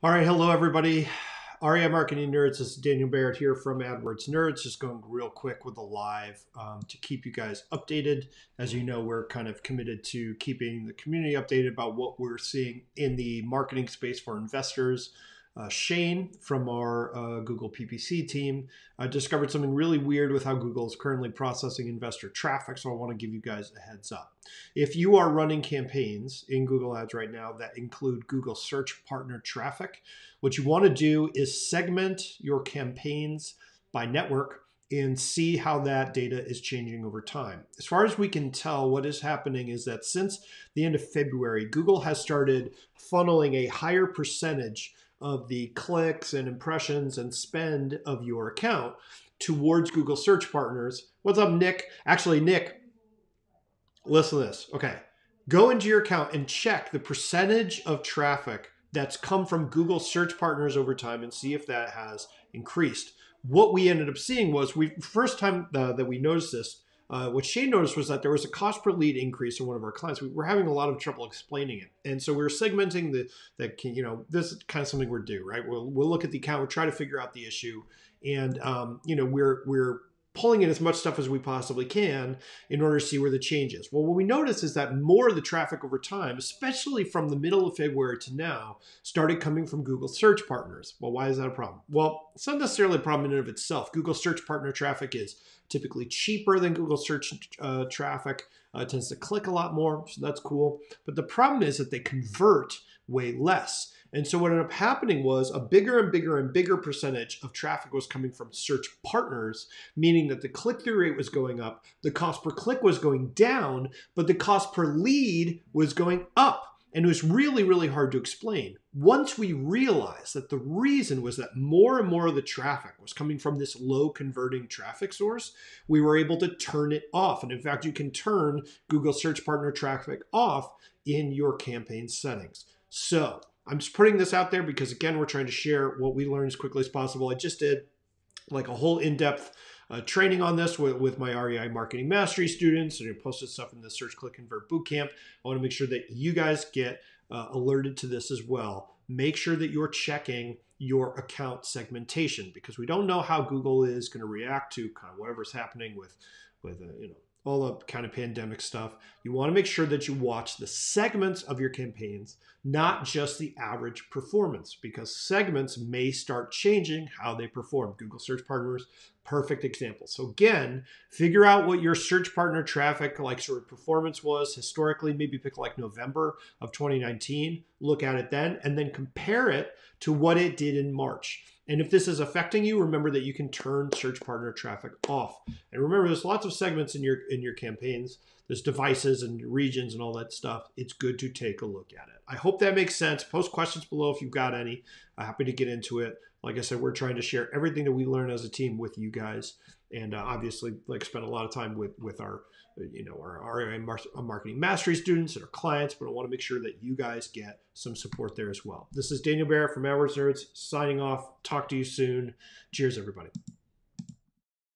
All right, hello everybody. REI Marketing Nerds, this is Daniel Barrett here from AdWords Nerds. Just going real quick with a live to keep you guys updated. As you know, we're kind of committed to keeping the community updated about what we're seeing in the marketing space for investors. Shane from our Google PPC team discovered something really weird with how Google is currently processing investor traffic. So I want to give you guys a heads up. If you are running campaigns in Google Ads right now that include Google Search Partner traffic, what you want to do is segment your campaigns by network and see how that data is changing over time. As far as we can tell, what is happening is that since the end of February, Google has started funneling a higher percentage of the clicks and impressions and spend of your account towards Google Search Partners. What's up, Nick? Actually, Nick, listen to this. Okay. Go into your account and check the percentage of traffic that's come from Google Search Partners over time and see if that has increased. What we ended up seeing was first time that we noticed this, what Shane noticed was that there was a cost per lead increase in one of our clients. We were having a lot of trouble explaining it, and so we were segmenting this is kind of something we're due, right? We'll look at the account, we'll try to figure out the issue, and we're pulling in as much stuff as we possibly can in order to see where the change is. Well, what we noticed is that more of the traffic over time, especially from the middle of February to now, started coming from Google Search Partners. Well, why is that a problem? Well, it's not necessarily a problem in and of itself. Google Search Partner traffic is typically cheaper than Google Search traffic. It tends to click a lot more, so that's cool. But the problem is that they convert way less. And so what ended up happening was a bigger and bigger and bigger percentage of traffic was coming from search partners, meaning that the click-through rate was going up, the cost per click was going down, but the cost per lead was going up. And it was really, really hard to explain. Once we realized that the reason was that more and more of the traffic was coming from this low converting traffic source, we were able to turn it off. And in fact, you can turn Google Search Partner traffic off in your campaign settings. So I'm just putting this out there because, again, we're trying to share what we learned as quickly as possible. I just did like a whole in-depth training on this with my REI Marketing Mastery students, and I posted stuff in the Search Click Convert Bootcamp. I want to make sure that you guys get alerted to this as well. Make sure that you're checking your account segmentation, because we don't know how Google is going to react to kind of whatever's happening with all the kind of pandemic stuff. You want to make sure that you watch the segments of your campaigns, not just the average performance, because segments may start changing how they perform. Google Search Partners, perfect example. So again, figure out what your search partner traffic like sort of performance was historically. Maybe pick like November of 2019, look at it then, and then compare it to what it did in March. And if this is affecting you, remember that you can turn search partner traffic off. And remember, there's lots of segments in your campaigns. There's devices and regions and all that stuff. It's good to take a look at it. I hope that makes sense. Post questions below if you've got any. I'm happy to get into it. Like I said, we're trying to share everything that we learn as a team with you guys, and obviously, spend a lot of time with our REI Marketing Mastery students and our clients. But I want to make sure that you guys get some support there as well. This is Daniel Barrett from AdWords Nerds signing off. Talk to you soon. Cheers, everybody.